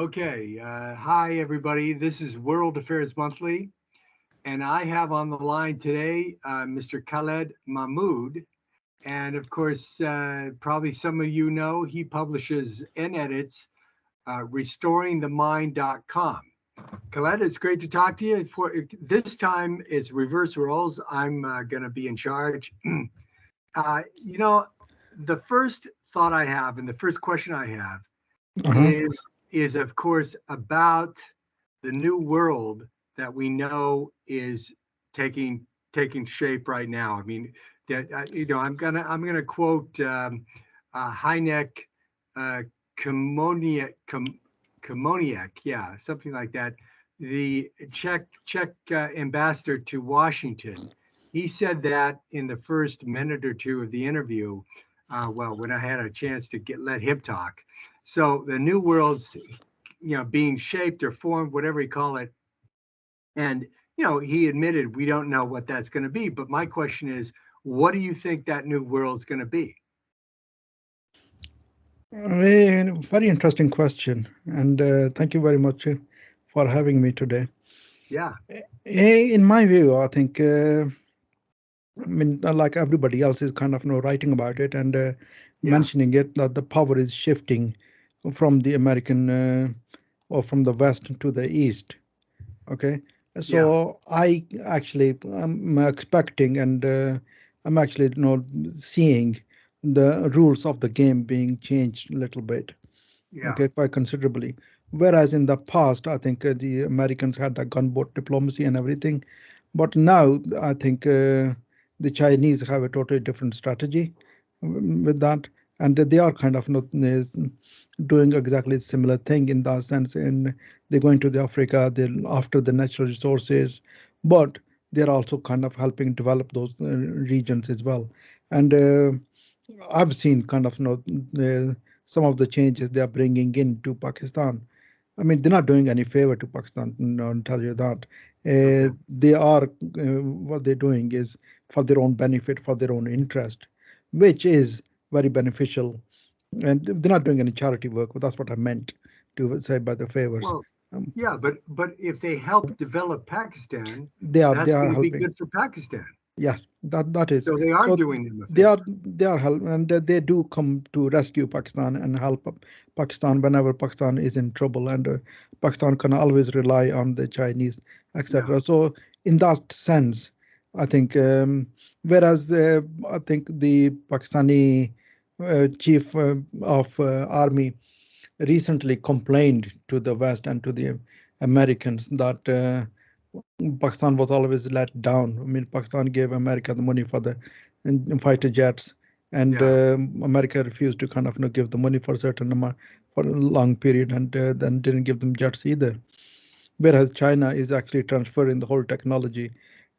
Okay. Hi, everybody. This is World Affairs Monthly, and I have on the line today Mr. Khaled Mahmood. And of course, probably some of you know he publishes and edits restoringthemind.com. Khaled, it's great to talk to you. For this time, it's reverse roles. I'm going to be in charge. You know, the first thought I have, and the first question I have, Uh-huh. is of course about the new world that we know is taking taking shape right now. I mean, that I'm gonna quote Heineck uh, Komoniak, yeah, something like that. The Czech ambassador to Washington. He said that in the first minute or two of the interview. Well, when I had a chance to let him talk. So the new world's, being shaped or formed, whatever you call it. And, he admitted we don't know what that's going to be. But my question is, what do you think that new world's going to be? Very interesting question, and thank you very much for having me today. Yeah, In my view, I think, I mean, like everybody else is kind of writing about it and yeah, mentioning it that the power is shifting from the American or from the West to the East. Okay, yeah. so I actually am expecting and I'm actually seeing the rules of the game being changed a little bit. Yeah. Okay, quite considerably. Whereas in the past, I think the Americans had the gunboat diplomacy and everything, but now I think the Chinese have a totally different strategy with that, and they are kind of not doing exactly similar thing in that sense. In they're going to the Africa, they're after the natural resources, but they're also kind of helping develop those regions as well. And I've seen kind of some of the changes they are bringing into Pakistan. I mean, they're not doing any favor to Pakistan. I'll tell you that. Okay. They are what they're doing is for their own benefit, for their own interest, which is very beneficial. And they're not doing any charity work. But that's what I meant to say by the favors. Well, Um, yeah, but if they help develop Pakistan, they that's are going to be helping. good for Pakistan. Yeah, that is. So they are So doing them a favor. they are help and they do come to rescue Pakistan and help Pakistan whenever Pakistan is in trouble, and Pakistan can always rely on the Chinese, Yeah. etc. So in that sense, I think whereas I think the Pakistani chief of army recently complained to the West and to the Americans that Pakistan was always let down. I mean, Pakistan gave America the money for the fighter jets, and Yeah. America refused to kind of give the money for a certain amount for a long period, and then didn't give them jets either. Whereas China is actually transferring the whole technology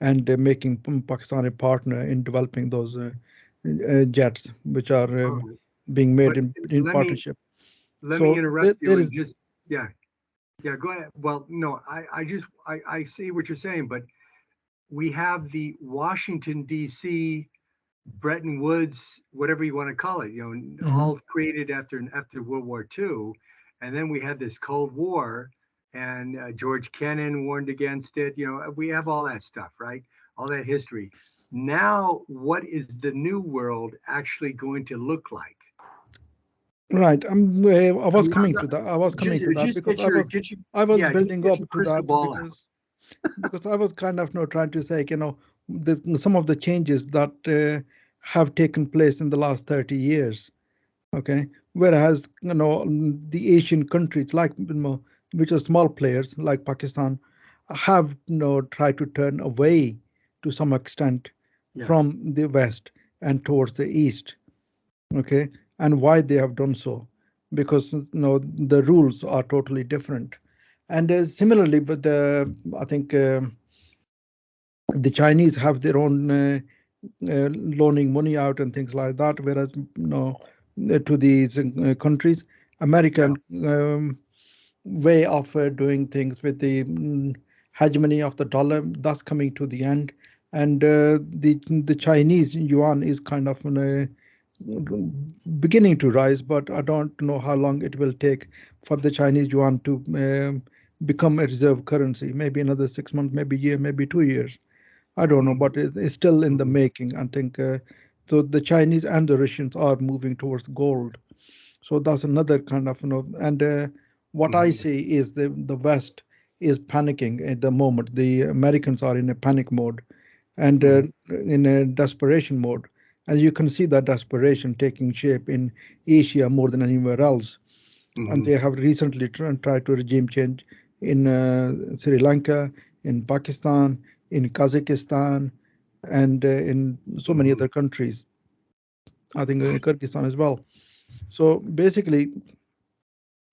and making Pakistan a partner in developing those jets, which are All right. being made But in let me partnership. let me So interrupt you there and is. just, yeah. Yeah, go ahead. Well, no, I see what you're saying, but we have the Washington D.C. Bretton Woods, whatever you want to call it, Mhm. all created after World War II, and then we had this Cold War, and George Kennan warned against it. We have all that stuff, right? All that history. Now, what is the new world actually going to look like? Right. I I was mean, coming to that. I was coming to that just because I was yeah, just building get up your to crystal that ball out. because I was kind of trying to say, some of the changes that have taken place in the last 30 years. Okay. Whereas, the Asian countries like, which are small players like Pakistan have, tried to turn away to some extent Yeah. from the West and towards the East. Okay, and why they have done so, because the rules are totally different. And similarly with the, I think the Chinese have their own loaning money out and things like that, whereas to these countries, Yeah. American way of doing things with the hegemony of the dollar, that's coming to the end. And the Chinese yuan is kind of beginning to rise, but I don't know how long it will take for the Chinese yuan to become a reserve currency. Maybe another 6 months, maybe a year, maybe 2 years. I don't know, but it's still in the making. I think so. The Chinese and the Russians are moving towards gold. So that's another kind of, and what I see is the West is panicking at the moment. The Americans are in a panic mode and in a desperation mode. And you can see that desperation taking shape in Asia more than anywhere else. And they have recently tried to regime change in Sri Lanka, in Pakistan, in Kazakhstan, and in so many other countries. I think Kyrgyzstan as well. So basically,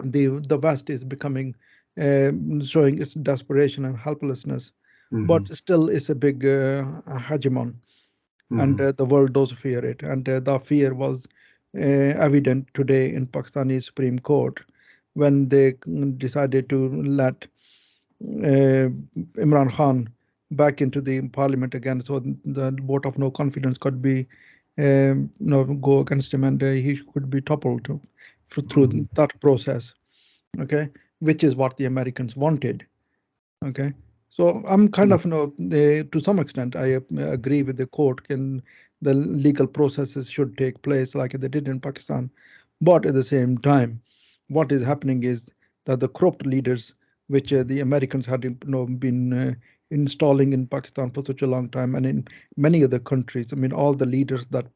the West is becoming showing its desperation and helplessness, but still is a big hegemon, and the world does fear it. And the fear was evident today in Pakistani Supreme Court when they decided to let Imran Khan back into the parliament again, so the vote of no confidence could be go against him, and he could be toppled through that process. Okay, which is what the Americans wanted. Okay, so I'm kind of, to some extent, I agree with the court. Can the legal processes should take place like they did in Pakistan, but at the same time, what is happening is that the corrupt leaders, which the Americans had, been installing in Pakistan for such a long time, and in many other countries. I mean, all the leaders that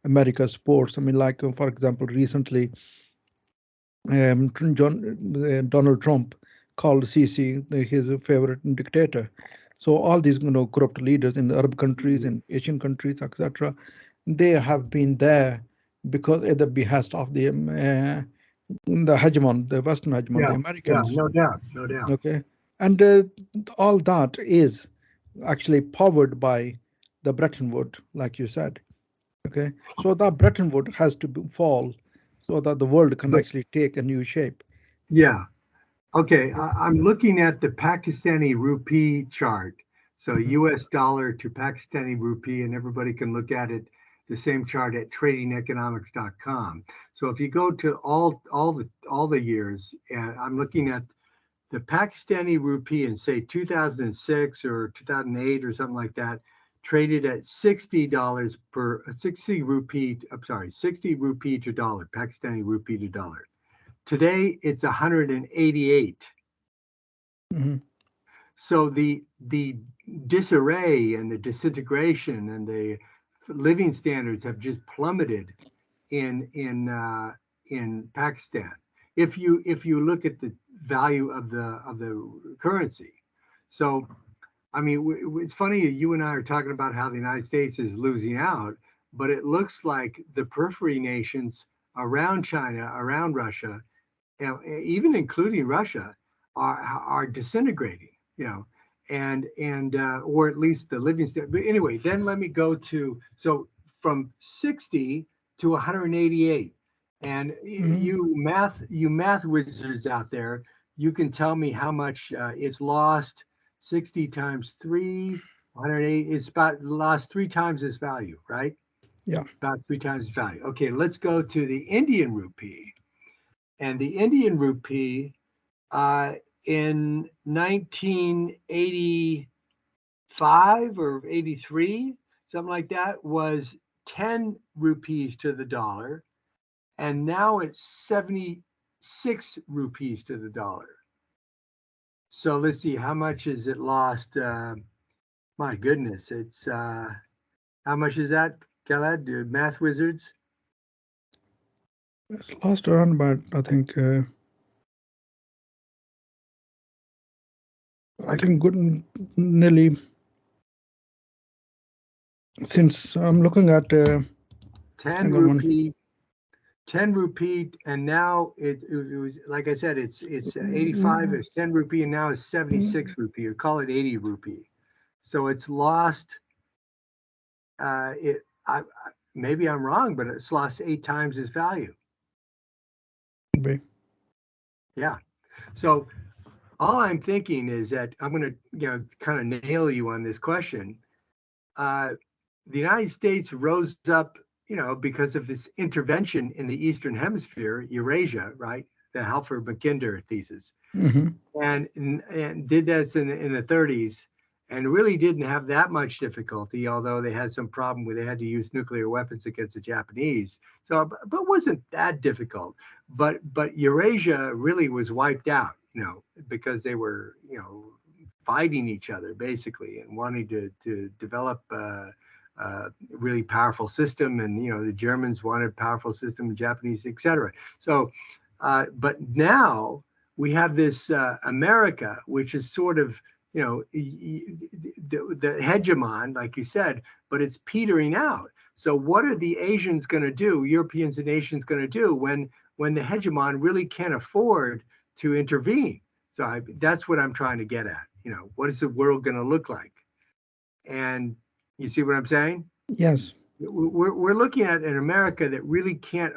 America supports. I mean, like for example, recently Donald Trump called Sisi his favorite dictator. So all these corrupt leaders in Arab countries and Asian countries, etc., they have been there because at the behest of the hegemon, the Western hegemon, the Yeah, yeah, Americans. no doubt, no doubt. Okay, and all that is actually powered by the Bretton Woods, like you said. Okay, so that Bretton Woods has to fall so that the world can But actually take a new shape. yeah, okay. I'm looking at the Pakistani rupee chart. So Mhm. US dollar to Pakistani rupee, and everybody can look at it, the same chart at tradingeconomics.com. So if you go to all the years, and I'm looking at the Pakistani rupee in say 2006 or 2008 or something like that, traded at $60 per 60 rupee. I'm sorry, 60 rupee to dollar, Pakistani rupee to dollar. Today it's 188. Mhm. So the disarray and the disintegration and the living standards have just plummeted in Pakistan. If you look at the value of the currency, so I mean it's funny you and I are talking about how the United States is losing out, but it looks like the periphery nations around China, around Russia, even including Russia, are disintegrating. You know, and or at least the living standard. But anyway, then let me go to so from 60 to 188, and Mhm. you math wizards out there, you can tell me how much it's lost. 60 times 3, 108. It's about lost three times its value, right? Yeah. About three times its value. Okay, let's go to the Indian rupee. And the Indian rupee uh, in 1985 or 83, something like that, was 10 rupees to the dollar. And now it's 76 rupees to the dollar. So let's see, how much is it lost? My goodness, it's how much is that, Khaled? Do math wizards? It's lost around about, I Like think good nearly, since I'm looking at 10 hang on one. rupee 10 rupee, and now it was like I said, it's 85 Mm, is 10 rupee, and now it's 76 mm, rupee, or call it 80 rupee. So it's lost. It maybe I'm wrong, but it's lost eight times its value. be. Yeah. So all I'm thinking is that I'm going to kind of nail you on this question. Uh, the United States rose up because of this intervention in the Eastern Hemisphere, Eurasia, right? The Halford Mackinder thesis, Hmm. and did that in the 30s, and really didn't have that much difficulty, although they had some problem where they had to use nuclear weapons against the Japanese. So, but it wasn't that difficult. But Eurasia really was wiped out, because they were, fighting each other basically and wanting to develop really powerful system, and the Germans wanted powerful system, the Japanese, etc. So, but now we have this America, which is sort of the hegemon, like you said, but it's petering out. So what are the Asians going to do? Europeans and Asians going to do when the hegemon really can't afford to intervene? So that's what I'm trying to get at. What is the world going to look like? And you see what I'm saying? Yes. We're looking at an America that really can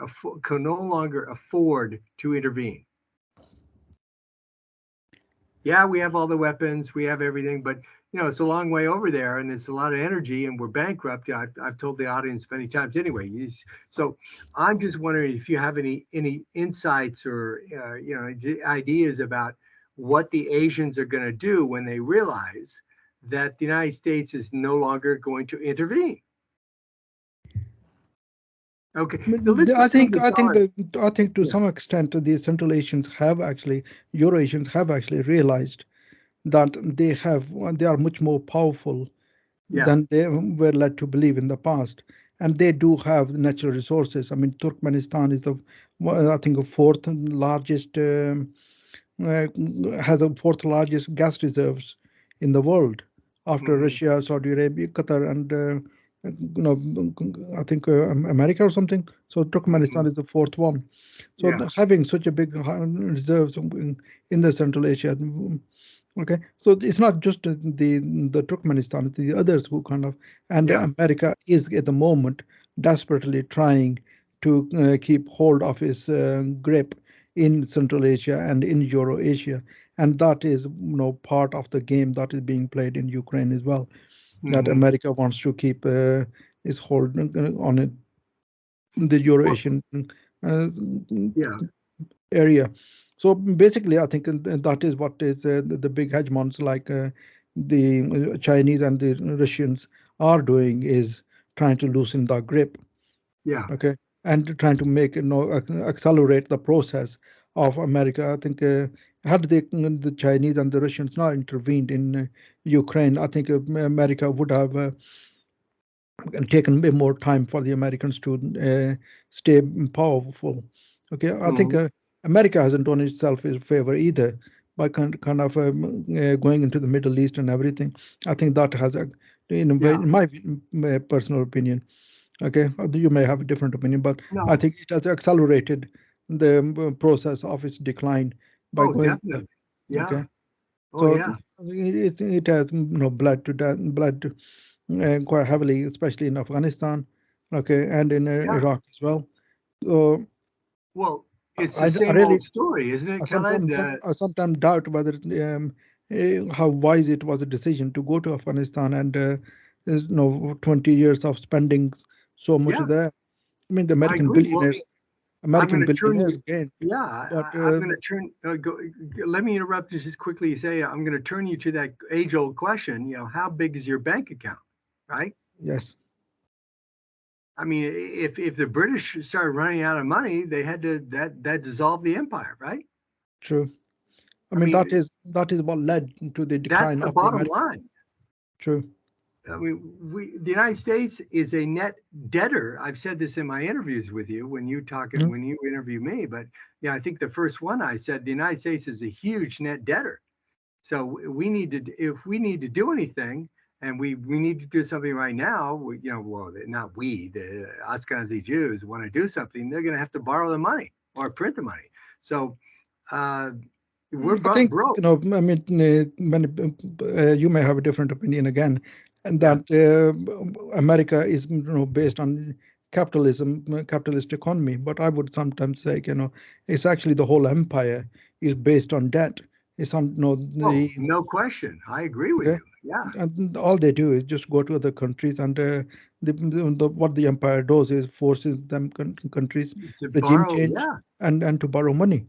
no longer afford to intervene. Yeah, we have all the weapons, we have everything, but it's a long way over there, and it's a lot of energy, and we're bankrupt. I've told the audience many times anyway. So I'm just wondering if you have any insights or ideas about what the Asians are going to do when they realize that the United States is no longer going to intervene. Okay, so let's I just move think this I think on. that I think to Yeah, some extent the Central Asians have actually Eurasians have actually realized that they are much more powerful yeah. than they were led to believe in the past, and they do have natural resources. I mean, Turkmenistan is I think the fourth largest uh, has the fourth largest gas reserves in the world after Hmm. Russia, Saudi Arabia, Qatar, and I think America or something. So Hmm. Turkmenistan is the fourth one. So Yeah, having such a big reserves in the Central Asia. Okay, so it's not just the Turkmenistan, it's the others who kind of, and yeah. America is at the moment desperately trying to keep hold of its grip in Central Asia and in Euro Asia, and that is part of the game that is being played in Ukraine as well. That Hmm. America wants to keep its hold on it, the Euro Well, Asian uh, yeah. area. So basically, I think that is what is the big hegemons like the Chinese and the Russians are doing is trying to loosen the grip, Yeah. okay, and trying to make accelerate the process of America. I think had the Chinese and the Russians not intervened in Ukraine, I think America would have taken a bit more time for the Americans to stay powerful. Okay, I think Hmm. America hasn't done itself a favor either by kind of going into the Middle East and everything. I think that has, in a way, Yeah. in my personal opinion, okay, you may have a different opinion, but I No. think it has accelerated the process of its decline by Oh, going. definitely. Yeah. Okay, Oh, so yeah. it has bled to death, bled quite heavily, especially in Afghanistan, okay, and in Yeah. Iraq as well. So Well, it's the I same really old story, isn't I it, Khaled? sometimes doubt whether how wise it was a decision to go to Afghanistan and there's 20 years of spending so much Yeah, there. I mean, the I agree. Well, I'm going American to turn billionaires you. gained, Yeah, but I'm going to turn. Let me interrupt just as quickly. Say, I'm going to turn you to that age-old question. How big is your bank account, right? yes, I mean, if the British started running out of money, they had to that dissolved the empire, right? true. I I mean, mean, that is what led to the that's decline the of the bottom American. line. True. I mean, the United States is a net debtor. I've said this in my interviews with you Mhm. when you interview me, but yeah, I think the first one I said the United States is a huge net debtor. So we need to, if we need to do anything, and we need to do something right now, well, not we, the Ashkenazi Jews want to do something, they're going to have to borrow the money or print the money. So uh, we're I think broke. I mean, you may have a different opinion again, and Yeah. that America is based on capitalism, capitalist economy. But I would sometimes say it's actually the whole empire is based on debt. It's on Oh, the no question. I agree with okay. you. Yeah. and all they do is just go to other countries, and what the empire does is forces them countries To regime borrow. change Yeah. and to borrow money.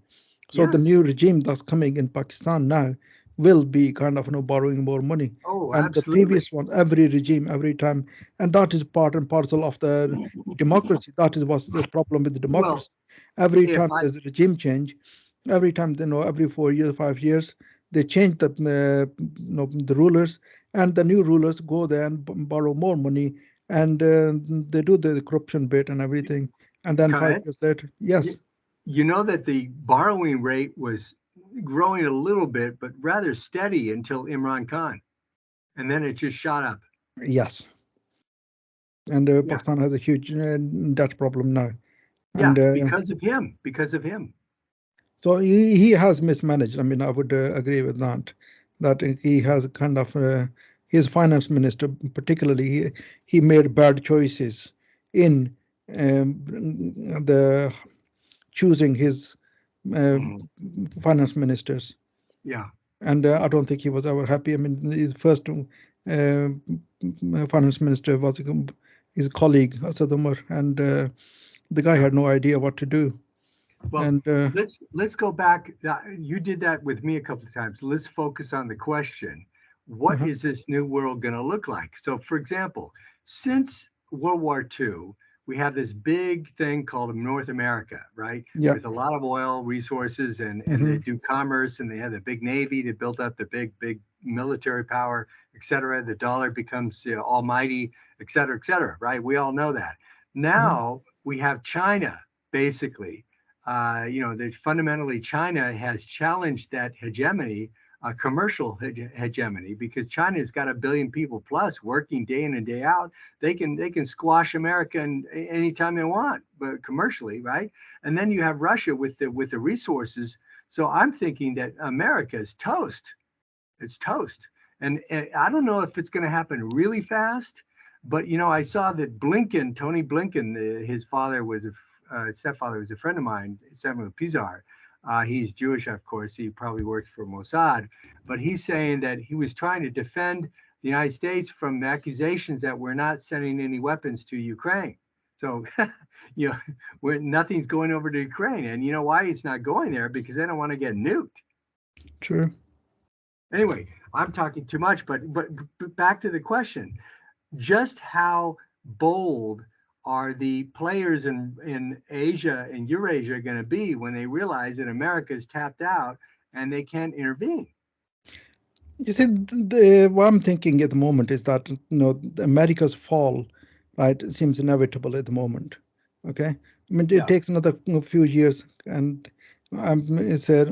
So the Yes. new regime that's coming in Pakistan now will be kind of borrowing more money, Oh, and the absolutely. previous one, every regime, every time, and that is part and parcel of the democracy. That is what's the problem with the Well, democracy. Every if time I there's a regime change, every time every 4 years, 5 years, they change the rulers, and the new rulers go there and borrow more money, and they do the corruption bit and everything, and then five cut, years later, you, yes. you know that the borrowing rate was growing a little bit, but rather steady until Imran Khan, and then it just shot up. Yes, and Yeah. Pakistan has a huge debt problem now, Yeah. and Because of him. Because of him. so he has mismanaged. I mean, I would agree with that. That he has kind of his finance minister, particularly, he made bad choices in the choosing his uh, Hmm. finance ministers, Yeah. and I don't think he was ever happy. I mean, his first finance minister was his colleague Asad Umar, and the guy Yeah. had no idea what to do. Well, And let's go back. You did that with me a couple of times. Let's focus on the question: what uh is this new world going to look like? So, for example, since World War II, we have this big thing called North America, right? yeah, With a lot of oil resources, and they hmm do commerce, and they have the big navy to build up the big military power, et cetera. The dollar becomes almighty, et cetera, right? We all know that. hmm Now we have China, basically. That fundamentally China has challenged that hegemony, commercial hegemony, because China's got 1 billion people plus working day in and day out. They can squash America anytime they want, but commercially, right? And then you have Russia with the resources. So I'm thinking that America is toast. It's toast. And I don't know if it's going to happen really fast, but I saw that Tony Blinken, his father was stepfather was a friend of mine, Samuel Pizar. He's Jewish, of course. He probably worked for Mossad, but he's saying that he was trying to defend the United States from the accusations that we're not sending any weapons to Ukraine. So, you know, nothing's going over to Ukraine, and you know why it's not going there? Because they don't want to get nuked. true. Anyway, I'm talking too much, but back to the question: just how bold are the players in Asia and Eurasia going to be when they realize that America is tapped out and they can't intervene? You see, what I'm thinking at the moment is that America's fall, right, seems inevitable at the moment. Okay, I mean it Yeah. takes another few years, and it's a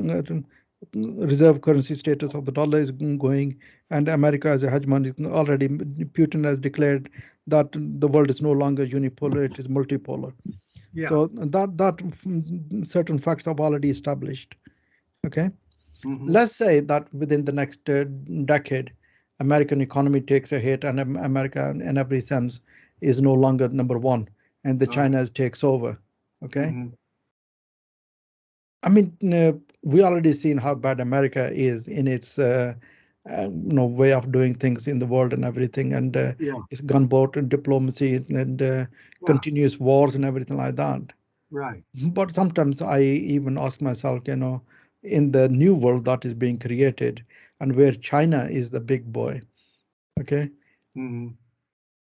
reserve currency status of the dollar is going, and America as a hegemon already. Putin has declared that the world is no longer unipolar; it is multipolar. Yeah. So that certain facts are already established. Okay, Hmm. let's say that within the next decade, American economy takes a hit, and America, in every sense, is no longer number one, and the Uh, China takes over. Okay, hmm. I mean, we already seen how bad America is in its way of doing things in the world and everything, and Yeah. its gunboat and diplomacy and Yeah. continuous wars and everything like that. Right. But sometimes I even ask myself, in the new world that is being created and where China is the big boy, okay, Hmm.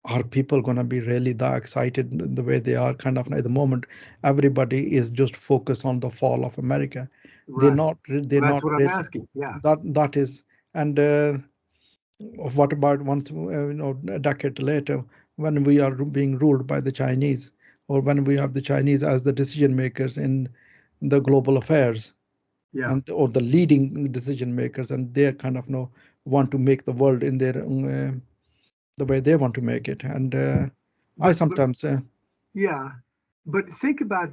are people going to be really that excited the way they are kind of at the moment? Everybody is just focused on the fall of America. Right. They're Well, that's not what I'm really asking. Yeah. that is, and what about once, a decade later, when we are being ruled by the Chinese, or when we have the Chinese as the decision makers in the global affairs, Yeah. and or the leading decision makers, and they kind of want to make the world in their the way they want to make it. And I But sometimes yeah, but think about,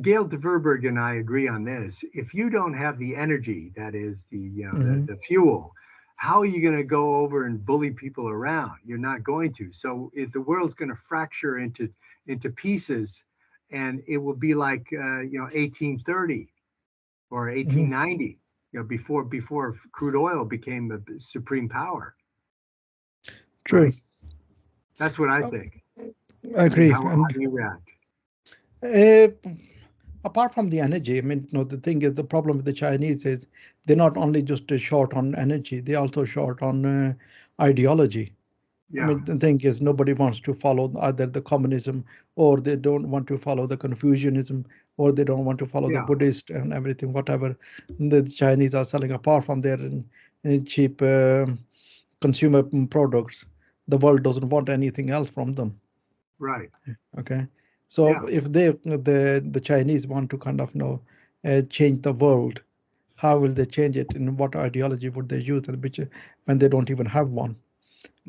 Gail DeVerberg and I agree on this. If you don't have the energy, that is mhm, the fuel, how are you going to go over and bully people around? You're not going to. So if the world's going to fracture into pieces, and it will be like 1830 or mhm. 1890, before crude oil became a supreme power. True. right? That's what I Uh, think. I I mean, agree. how And do you react? uh, apart from the energy, I mean, the thing is, the problem with the Chinese is they're not only just short on energy, they're also short on ideology. I Yeah, mean, the thing is, nobody wants to follow either the communism, or they don't want to follow the Confucianism, or they don't want to follow the yeah, Buddhist and everything, whatever the Chinese are selling, apart from their cheap consumer products. The world doesn't want anything else from them. right. Okay, so Yeah, if the Chinese want to kind of change the world, how will they change it? And what ideology would they use? And which when they don't even have one,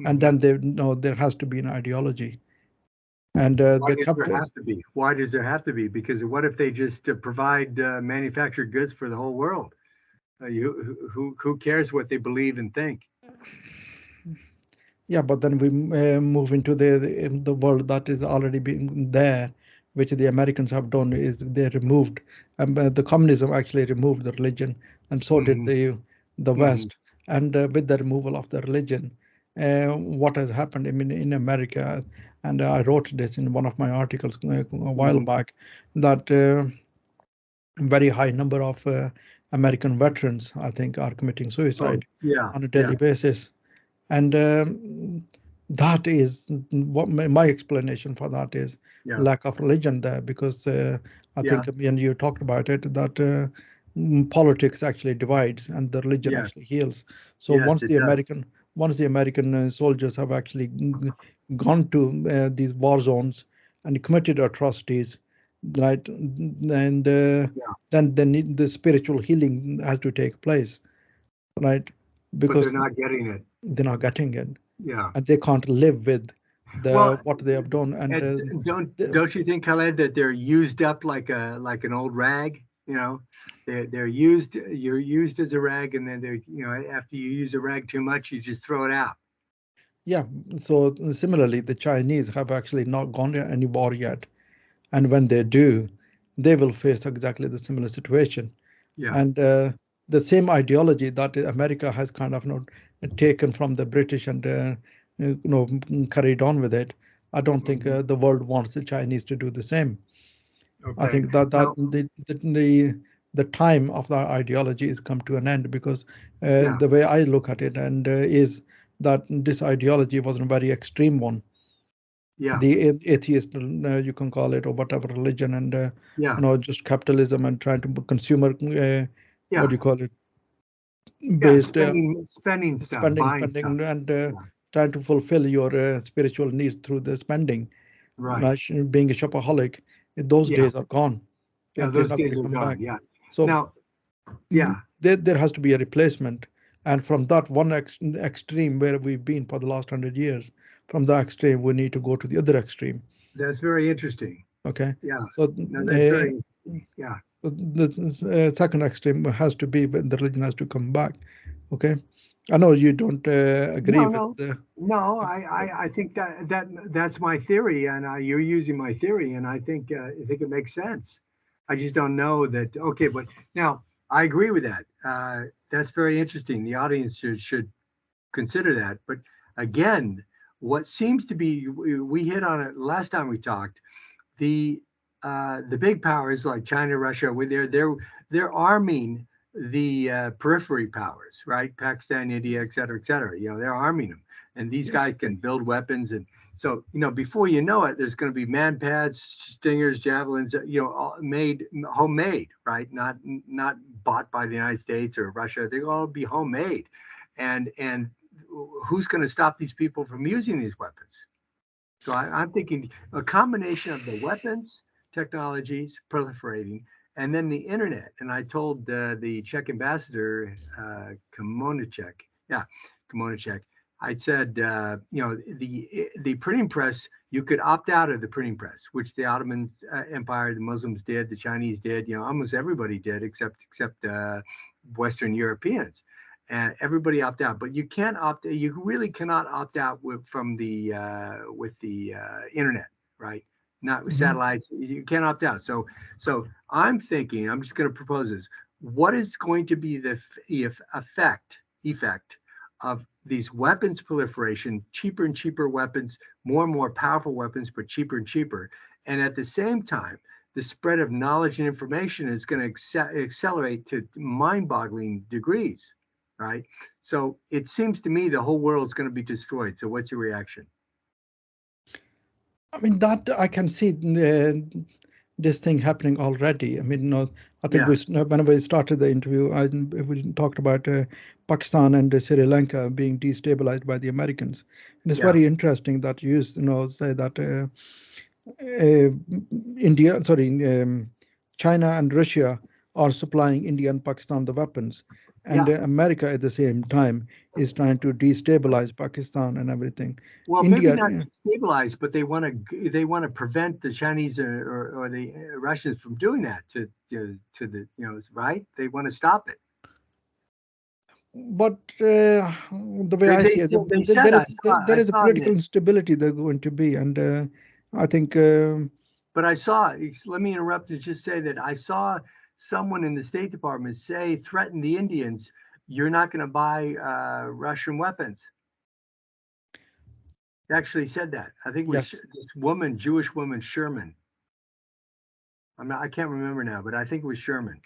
and hmm. then they know there has to be an ideology. And Why the does there capital, have to be? Why does there have to be? Because what if they just provide manufactured goods for the whole world? Who cares what they believe and think? yeah, but then we move into the world that is already been there, which the Americans have done is they removed the communism actually removed the religion, and so did Hmm. the Hmm. West. And with the removal of the religion, what has happened? I mean, in America, and I wrote this in one of my articles a while Hmm. back, that very high number of American veterans, I think, are committing Oh, suicide yeah, on a yeah, daily basis. And that is what my explanation for that is yeah, lack of religion there, because I yeah. think when you talked about it, that politics actually divides and the religion Yes, actually heals. So yes, it does. once the American soldiers have actually gone to these war zones and committed atrocities, right, and Yeah, then the spiritual healing has to take place, right, but they're because not getting it. they're not getting it, Yeah. and they can't live with Well, the what they have done. And and the, don't you think, Khaled, that they're used up like an old rag? You know, they're used. You're used as a rag, and then they're after you use a rag too much, you just throw it out. yeah, so similarly the Chinese have actually not gone to any war yet, and when they do, they will face exactly the similar situation. Yeah. And the same ideology that America has kind of taken from the British and carried on with it, I don't think Hmm. the world wants the Chinese to do the same. I Okay. think that Now, the time of that ideology is come to an end, because yeah, the way I look at it and is that this ideology was a very extreme one. yeah, The atheist, you can call it, or whatever religion, and yeah, just capitalism and trying to consumer, what yeah, do you call it, yeah. based Spending stuff, buying stuff. spending, and Yeah. trying to fulfill your spiritual needs through the spending. Right. Being a shopaholic, those Yeah. days are gone, Yeah. and they're Those not going days to are come back. gone. Yeah. So Now, yeah. there has to be a replacement. And from that one extreme where we've been for the last 100 years, from the extreme, we need to go to the other extreme. That's very interesting. Okay. Yeah. So No, that's very interesting. Yeah. the second extreme has to be when the religion has to come back. Okay. I know you don't agree No, with no, the, no. I think that's my theory, and you're using my theory, and I think it makes sense. I just don't know that. Okay, but now I agree with that. That's very interesting. The audience should consider that. But again, what seems to be we hit on it last time we talked. The big powers like China, Russia, with they're arming the periphery powers, right? Pakistan, India, et cetera, et cetera. They're arming them, and these yes. guys can build weapons, and so before you know it, there's going to be manpads, stingers, javelins, all made homemade, right? Not bought by the United States or Russia. They all be homemade, and who's going to stop these people from using these weapons? So I'm thinking a combination of the weapons technologies proliferating and then the internet. And I told the Czech ambassador, yeah, Komonachek, I said, the printing press, you could opt out of the printing press, which the Ottoman Empire, the Muslims did, the Chinese did, almost everybody did except Western Europeans, and everybody opt out. But you can't opt. You really cannot opt out with the internet, right? Not with Mhm. satellites. You can't opt out. So I'm thinking. I'm just going to propose this. What is going to be the effect of these weapons proliferation, cheaper and cheaper weapons, more and more powerful weapons, but cheaper and cheaper. And at the same time, the spread of knowledge and information is going to accelerate to mind-boggling degrees, right? So it seems to me the whole world is going to be destroyed. So what's your reaction? I mean, that I can see this thing happening already. I mean, I think Yeah, when we started the interview, we talked about Pakistan and Sri Lanka being destabilized by the Americans, and it's yeah, very interesting that say that uh, India, sorry, China and Russia are supplying India and Pakistan the weapons, and yeah. America at the same time is trying to destabilize Pakistan and everything. Well, maybe India, not destabilize, but they want to prevent the Chinese or the Russians from doing that to the right. They want to stop it. but the way They I they see it, they said there I is a saw political it, instability there going to be, and I think but I saw. Let me interrupt to just say that I saw someone in the State Department threaten the Indians. You're not going to buy Russian weapons. They actually said that. I think it was yes. this woman, Jewish woman, Sherman. I can't remember now, but I think it was Sherman.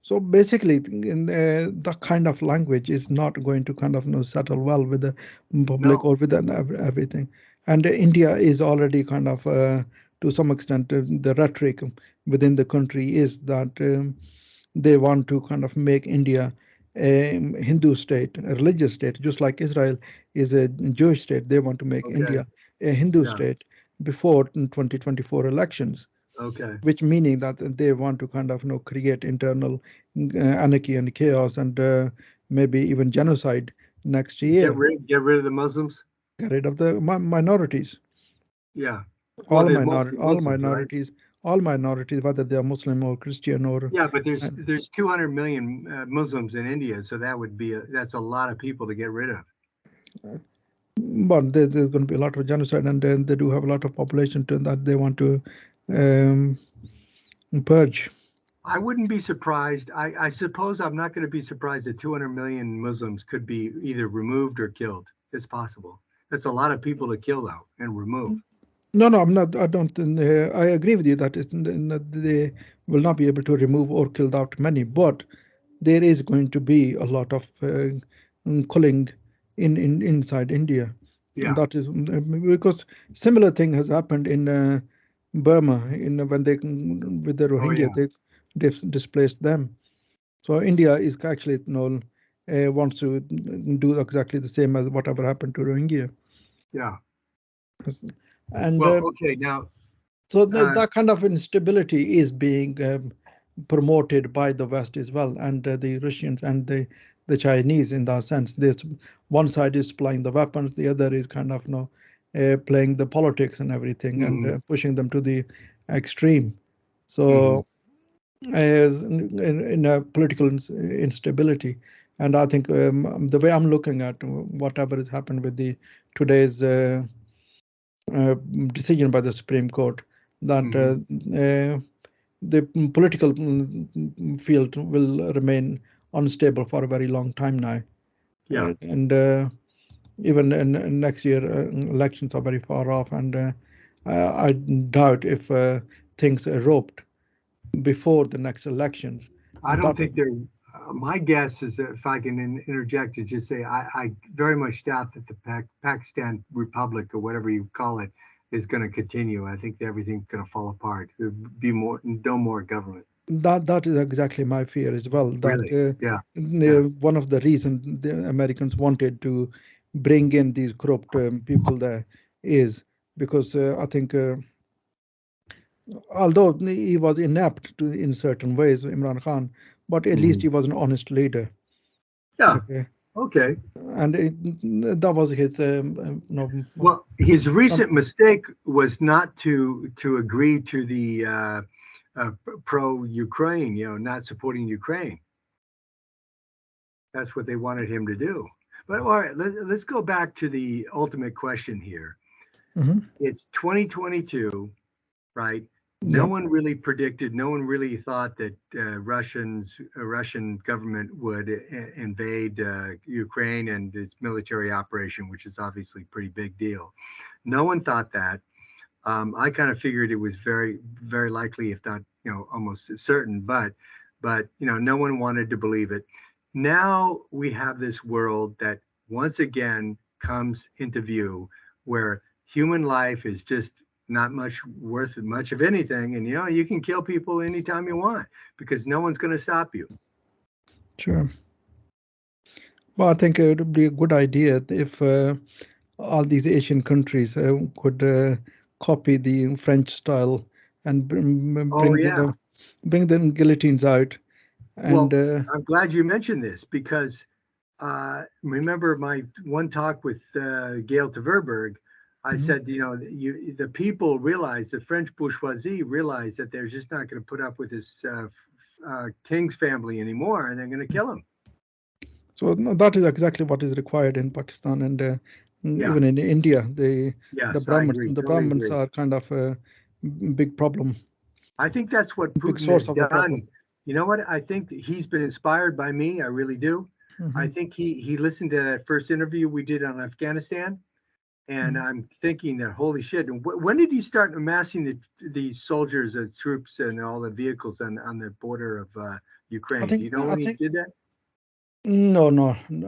So basically, the kind of language is not going to kind of settle well with the public No. or with everything. And India is already kind of, to some extent, the rhetoric within the country is that they want to kind of make India a Hindu state, a religious state, just like Israel is a Jewish state. They want to make Okay. India a Hindu Yeah. state before 2024 elections, Okay. which meaning that they want to kind of create internal anarchy and chaos and maybe even genocide next year. Get rid of the Muslims. Get rid of the minorities, Yeah. Well, there's mostly all Muslims, right? minorities, all minorities, whether they are Muslim or Christian or. Yeah, but Uh, there's 200 million Muslims in India, so that's a lot of people to get rid of. but there's going to be a lot of genocide, and then they do have a lot of population to that they want to um, purge. I wouldn't be surprised. I suppose I'm not going to be surprised that 200 million Muslims could be either removed or killed. It's possible. That's a lot of people to kill though and remove. No, no, I'm not. I don't. I agree with you that they will not be able to remove or kill out many, but there is going to be a lot of culling in inside India. And Yeah. that is because similar thing has happened in Burma in when they with the Oh Rohingya yeah. they displaced them. So India is actually wants to do exactly the same as whatever happened to Rohingya. Yeah. And Well, okay. Now, so uh, that kind of instability is being promoted by the West as well, and the Russians and the Chinese in that sense. There's one side is supplying the weapons, the other is kind of playing the politics and everything, and mhm, pushing them to the extreme. mhm. So as in a political instability, and I think the way I'm looking at whatever has happened with the today's uh, decision by the Supreme Court that Mhm. the political field will remain unstable for a very long time now. Yeah. And even in next year, elections are very far off, and I doubt if things erupt before the next elections. I And don't that, think they're. My guess is that if I can interject to just say, I very much doubt that the Pakistan Republic or whatever you call it is going to continue. I think everything's going to fall apart. There'll be no more government. that is exactly my fear as well. That Really? Yeah. Yeah. one of the reasons the Americans wanted to bring in these corrupt people there is because I think although he was inept in certain ways, Imran Khan, but at least Mhm. he was an honest leader. Yeah. Okay, Okay. and that was his Well, his recent um, mistake was not to agree to the pro-Ukraine, not supporting Ukraine. That's what they wanted him to do. But all right, let's go back to the ultimate question here. mhm. It's 2022, right? No one really predicted, no one really thought that Russian government would invade Ukraine and its military operation, which is obviously a pretty big deal. No one thought that. I kind of figured it was very, very likely, if not, almost certain, but no one wanted to believe it. Now we have this world that once again comes into view where human life is just not much worth much of anything. And you can kill people anytime you want because no one's going to stop you. Sure. Well, I think it would be a good idea if all these Asian countries could copy the French style and Oh yeah. bring the guillotines out. And Well, I'm glad you mentioned this because remember my one talk with Gail Tverberg. I said, the people realize, the French bourgeoisie realize that they're just not going to put up with this king's family anymore, and they're going to kill him. So that is exactly what is required in Pakistan and even in India. The Brahmins are kind of a big problem. I think that's what Putin has done. You know what? I think he's been inspired by me. I really do. I think he listened to that first interview we did on Afghanistan, and I'm thinking that holy shit. When did he start amassing the soldiers and troops and all the vehicles on the border of Ukraine? Do you know when he did that? No,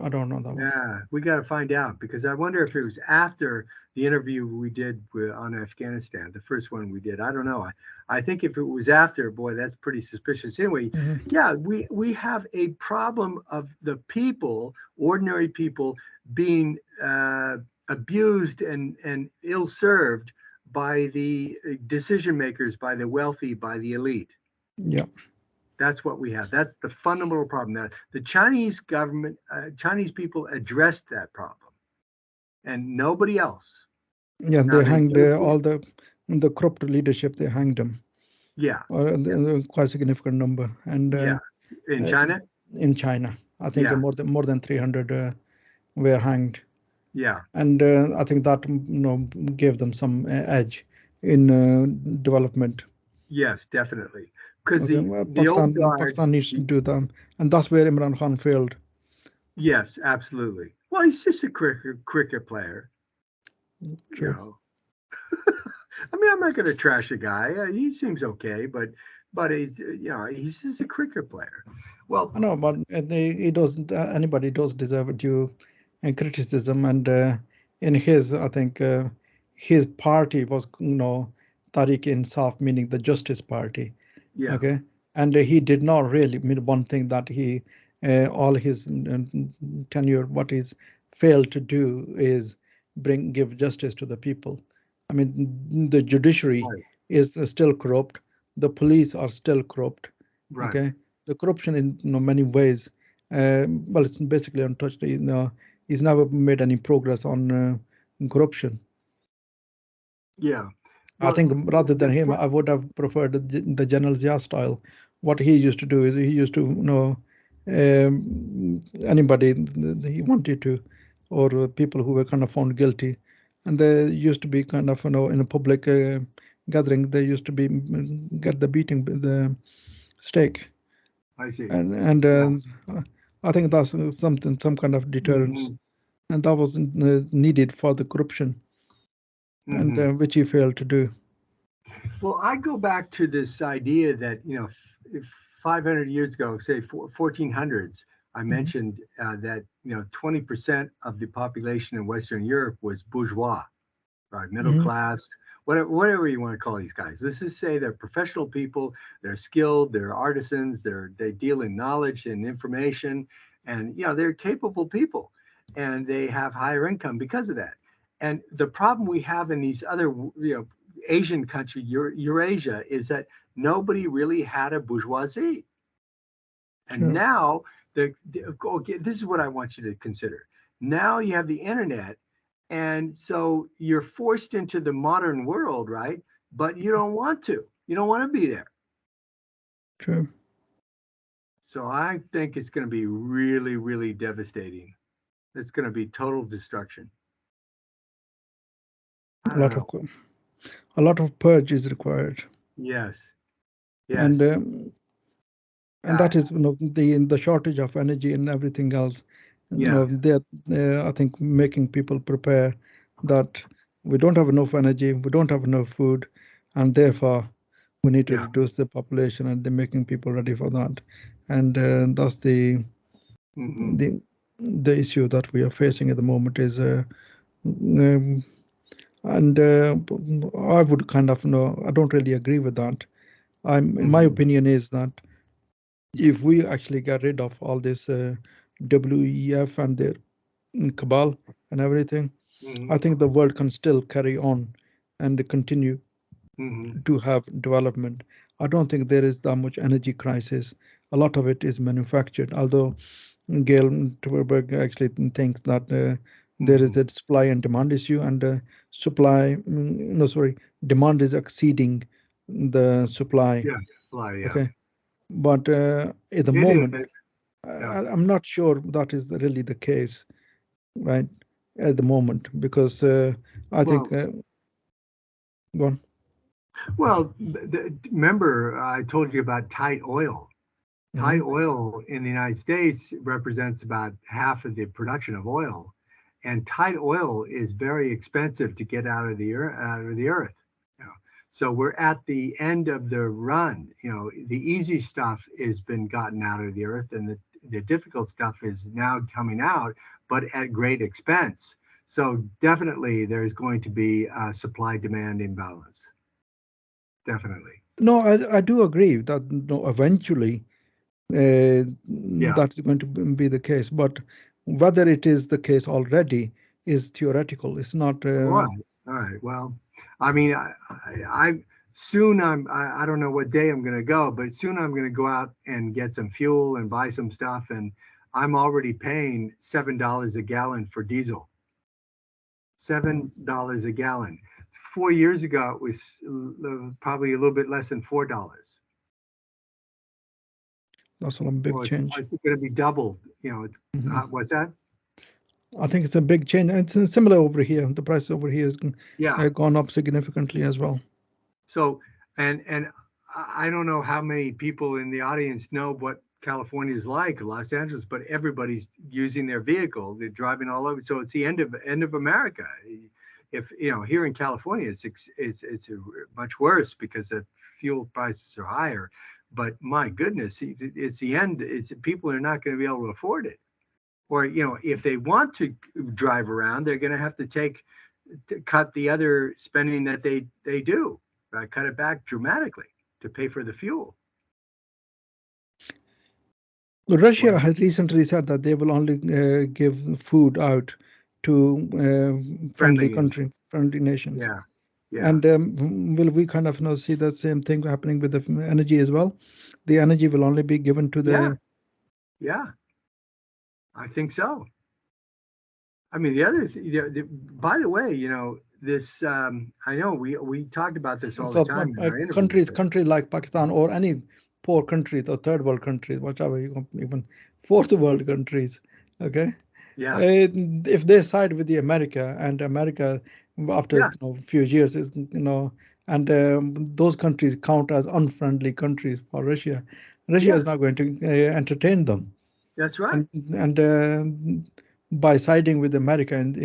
I don't know that one. Yeah, we got to find out because I wonder if it was after the interview we did on Afghanistan, the first one we did. I don't know. I think if it was after, boy, that's pretty suspicious. Anyway, yeah, we have a problem of the people, ordinary people, being abused and ill-served by the decision makers, by the wealthy, by the elite. Yeah. That's what we have. That's the fundamental problem. That the Chinese government, Chinese people addressed that problem, and nobody else. Yeah, they hanged all the corrupt leadership. They hanged them. Yeah, quite a significant number. And in China. In China, I think more than 300 were hanged. Yeah, and I think that gave them some edge in development. Yes, definitely. Because Pakistan needs to do them, and that's where Imran Khan failed. Yes, absolutely. Well, he's just a cricket player. True. I mean, I'm not going to trash a guy. He seems okay, but he's just a cricket player. Well, I know, but he doesn't. Anybody does deserve due criticism, and in his, I think his party was, Tariq-e-Insaf, meaning the Justice Party. Yeah. Okay, and he did not really mean one thing that he, all his tenure, what he's failed to do is give justice to the people. I mean, the judiciary is still corrupt. The police are still corrupt. Right. Okay, the corruption in many ways, well, it's basically untouched. He's never made any progress on corruption. Yeah. I think rather than him, I would have preferred the General Zia style. What he used to do is he used to anybody he wanted to, or people who were kind of found guilty, and they used to be kind of in a public gathering. They used to be get the beating, the stake. I see. And I think that's some kind of deterrence, and that was needed for the corruption, and which he failed to do. Well, I go back to this idea that, if 500 years ago, say 1400s, I mentioned that, 20% of the population in Western Europe was bourgeois, right? Middle class, whatever you want to call these guys. Let's just say they're professional people, they're skilled, they're artisans, they deal in knowledge and information, and, they're capable people, and they have higher income because of that. And the problem we have in these other, Asian country, Eurasia, is that nobody really had a bourgeoisie. And now, this is what I want you to consider. Now you have the internet, and so you're forced into the modern world, right? But you don't want to. You don't want to be there. True. So I think it's going to be really, really devastating. It's going to be total destruction. A lot of purge is required. Yes. and Yes. and Uh, that is the shortage of energy and everything else. yeah. They're I think making people prepare that we don't have enough energy, we don't have enough food, and therefore we need to Yeah. reduce the population, and they're making people ready for that. And that's Hmm. the the issue that we are facing at the moment is um, and I would kind of I don't really agree with that. In my Hmm. opinion is that if we actually get rid of all this WEF and their cabal and everything, I Hmm. think the world can still carry on and continue Hmm. to have development. I don't think there is that much energy crisis. A lot of it is manufactured, although Gail Tverberg actually thinks that there is Hmm. that supply and demand issue, and supply, no, sorry, demand is exceeding the supply. Yeah. Well, yeah. Okay, but at the It moment, is. Yeah. I'm not sure that is really the case, right? At the moment, because I think, Well, go on. well, remember I told you about tight oil. Hmm. Tight oil in the United States represents about half of the production of oil, and tight oil is very expensive to get out of the earth. You know. So we're at the end of the run. You know, the easy stuff has been gotten out of the earth, and the difficult stuff is now coming out, but at great expense. So definitely, there's going to be a supply-demand imbalance. Definitely. No, I do agree that no, eventually Yeah. that's going to be the case, but whether it is the case already is theoretical. It's not. All right. All right. Well, I mean, I soon I don't know what day I'm going to go, but soon I'm going to go out and get some fuel and buy some stuff, and I'm already paying $7 a gallon for diesel. $7 a gallon. 4 years ago, it was probably a little bit less than $4. That's a big Well, change. it's going to be doubled. You know, Mhm. what's that? I think it's a big change. It's similar over here. The price over here has Yeah. gone up significantly as well. So, and I don't know how many people in the audience know what California is like, Los Angeles, but everybody's using their vehicle. They're driving all over. So it's the end of America. If you know, here in California, it's much worse because the fuel prices are higher. But my goodness, it's the end. It's people are not going to be able to afford it. Or you know, if they want to drive around, they're going to have to cut the other spending that they do, cut it back dramatically to pay for the fuel. Russia Well, has recently said that they will only give food out to friendly nations. friendly nations. Yeah, yeah, And will we kind of see the same thing happening with the energy as well? The energy will only be given to yeah, the. yeah. I think so. I mean, the other, by the way, you know, this. I know we talked about this all the So time in our interviews, but countries like Pakistan or any poor countries or third world countries, whatever even fourth world countries, okay, yeah, if they side with the America, and America after yeah, few years is and those countries count as unfriendly countries for Russia. Russia yeah. is not going to entertain them, That's right. and by siding with America and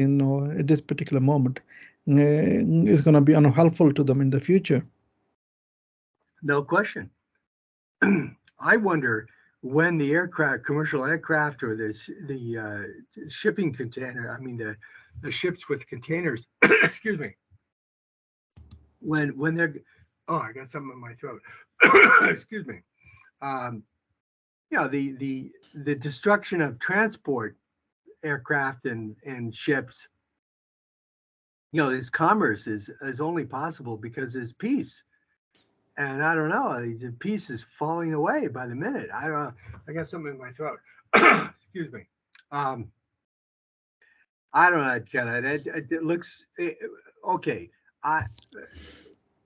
at this particular moment is going to be unhelpful to them in the future. No question. I wonder when the aircraft, commercial aircraft, or the shipping container. I mean the ships with containers. Excuse me. When they're oh, I got something in my throat. Excuse me. Um, the destruction of transport aircraft and ships. You know, this commerce is only possible because there's peace. And I don't know, the peace is falling away by the minute. I don't know. I got something in my throat. Excuse me. Um, I don't know, Ken. It looks okay. I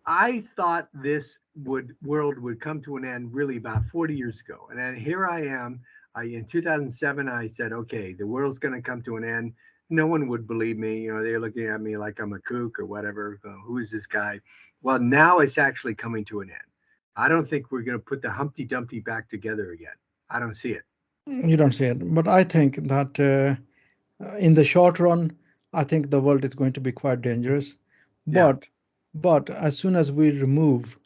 I thought this would world would come to an end really about 40 years ago, and then here I am. In 2007, I said, okay, the world's going to come to an end. No one would believe me. You know, they're looking at me like I'm a kook or whatever. Who is this guy? Well, now it's actually coming to an end. I don't think we're going to put the Humpty Dumpty back together again. I don't see it. You don't see it, but I think that in the short run, I think the world is going to be quite dangerous. Yeah. But as soon as we remove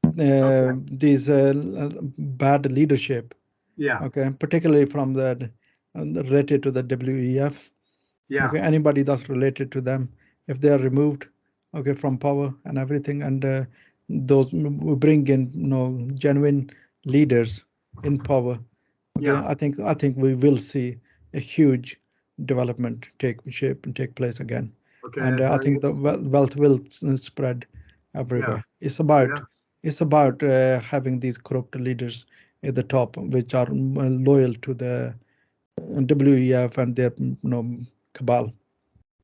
Okay. these bad leadership, Yeah. okay, particularly from the related to the WEF, Yeah. okay, anybody that's related to them, if they are removed, okay, from power and everything, and those we bring in, genuine leaders in power, okay, Yeah. I think we will see a huge development take shape and take place again, Okay. and That's I very think the interesting. wealth will spread Yeah. everywhere. Yeah. It's about having these corrupt leaders at the top, which are loyal to the WEF and their cabal.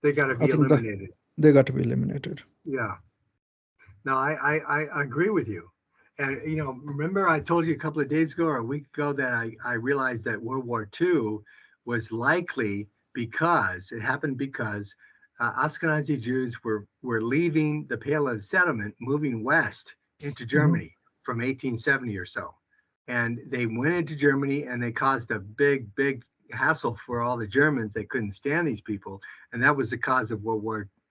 They got to I be think that eliminated. they got to be eliminated. Yeah. No, I agree with you. And, remember I told you a couple of days ago or a week ago that I realized that World War II was likely because it happened because Ashkenazi Jews were leaving the Pale of Settlement, moving west into Hmm. Germany from 1870 or so. And they went into Germany and they caused a big hassle for all the Germans. They couldn't stand these people. And that was the cause of World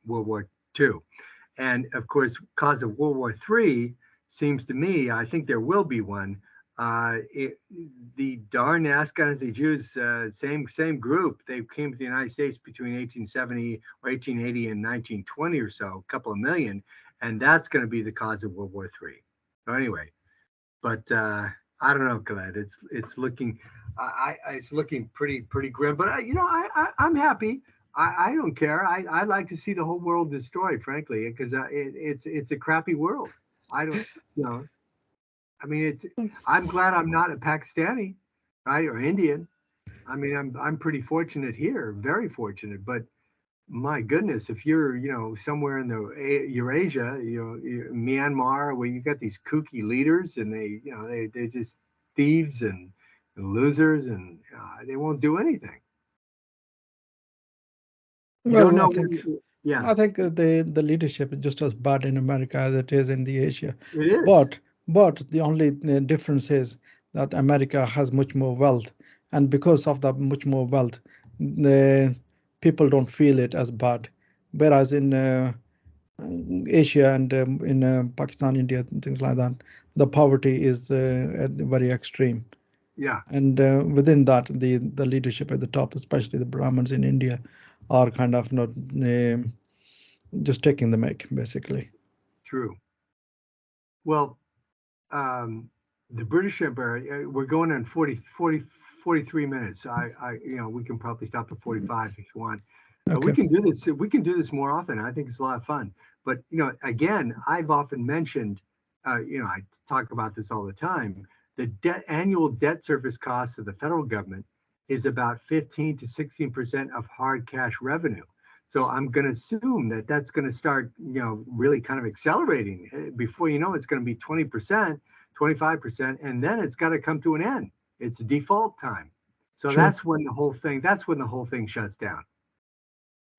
War II. And of course, cause of World War III seems to me, I think there will be one. The darn Ashkenazi Jews, same group, they came to the United States between 1870 or 1880 and 1920 or so, a couple of million, and that's going to be the cause of World War III. So anyway, but I don't know, Colette. It's looking pretty grim. But I'm happy. I don't care. I like to see the whole world destroyed, frankly, because it's a crappy world. I don't, you know. I mean, I'm glad I'm not a Pakistani, right, or Indian. I mean, I'm pretty fortunate here, very fortunate. But my goodness, if you're, somewhere in the Eurasia, Myanmar, where you got these kooky leaders and they just thieves and losers and they won't do anything. You don't Well, know when, yeah, I think the leadership is just as bad in America as it is in the Asia, it is. but the only difference is that America has much more wealth, and because of that much more wealth, the people don't feel it as bad, whereas in Asia and in Pakistan, India, and things like that, the poverty is very extreme. Yeah, And within that, the leadership at the top, especially the Brahmins in India, are kind of not just taking the mic, basically. true. Well, um, the British Empire, we're going on 43 minutes. We can probably stop at 45 if you want. We Okay. can do this. We can do this more often. I think it's a lot of fun. But again, I've often mentioned, I talk about this all the time. The annual debt service cost of the federal government is about 15 to 16% of hard cash revenue. So I'm going to assume that that's going to start, really kind of accelerating. Before you know, it's going to be 20%, 25%, and then it's got to come to an end. It's default time. So True. that's when the whole thing shuts down.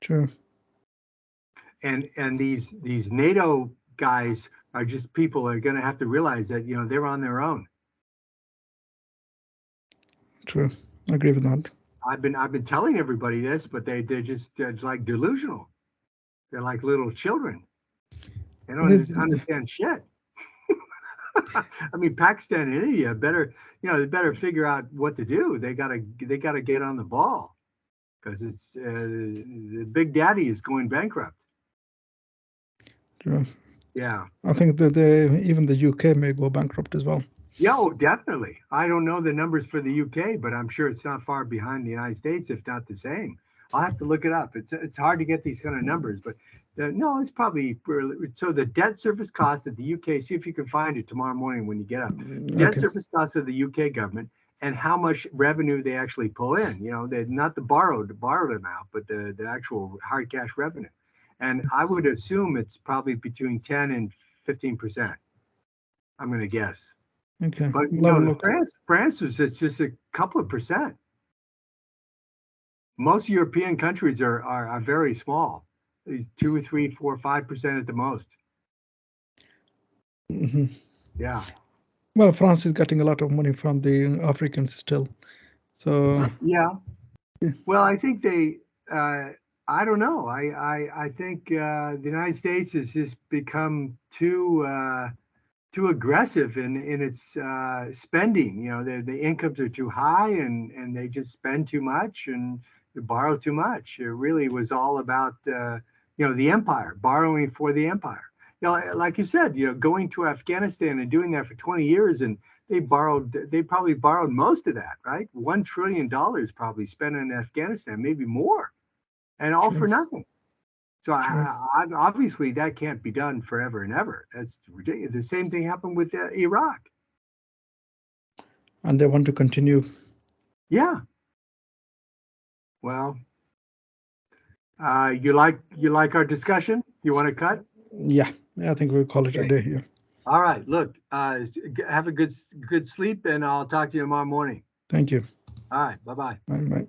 True. And these NATO guys are just people are going to have to realize that they're on their own. True. I agree with that. I've been telling everybody this, but they're like delusional. They're like little children. They don't understand shit. I mean, Pakistan and India they better figure out what to do. They gotta get on the ball because it's the Big Daddy is going bankrupt. True. Yeah. I think that even the UK may go bankrupt as well. Yeah, oh, definitely. I don't know the numbers for the UK, but I'm sure it's not far behind the United States, if not the same. I'll have to look it up. It's hard to get these kind of numbers, but no, it's probably so. The debt service cost of the UK. See if you can find it tomorrow morning when you get up. Debt Okay. service cost of the UK government and how much revenue they actually pull in. They're not the borrowed amount, but the actual hard cash revenue. And I would assume it's probably between 10 and 15%. I'm going to guess. Okay. But We'll have a the look. France is it's just a couple of percent. Most European countries are very small, 2 or 3, 4, 5% at the most. Mhm. Yeah. Well, France is getting a lot of money from the Africans still. So Yeah. yeah, Well, I think uh, I don't know. I think the United States has just become too aggressive in its spending. You know, the incomes are too high, and they just spend too much and they borrow too much. It really was all about the empire, borrowing for the empire. You know, like you said, going to Afghanistan and doing that for 20 years, and they probably borrowed most of that, right? $1 trillion probably spent in Afghanistan, maybe more, and all sure, for nothing. So sure. obviously that can't be done forever and ever. That's ridiculous. The same thing happened with Iraq. And they want to continue. Yeah. Well, you like our discussion? You want to cut? Yeah, I think we'll call it a Okay. day here. All right. Look, have a good sleep, and I'll talk to you tomorrow morning. Thank you. All right. Bye bye. Bye bye.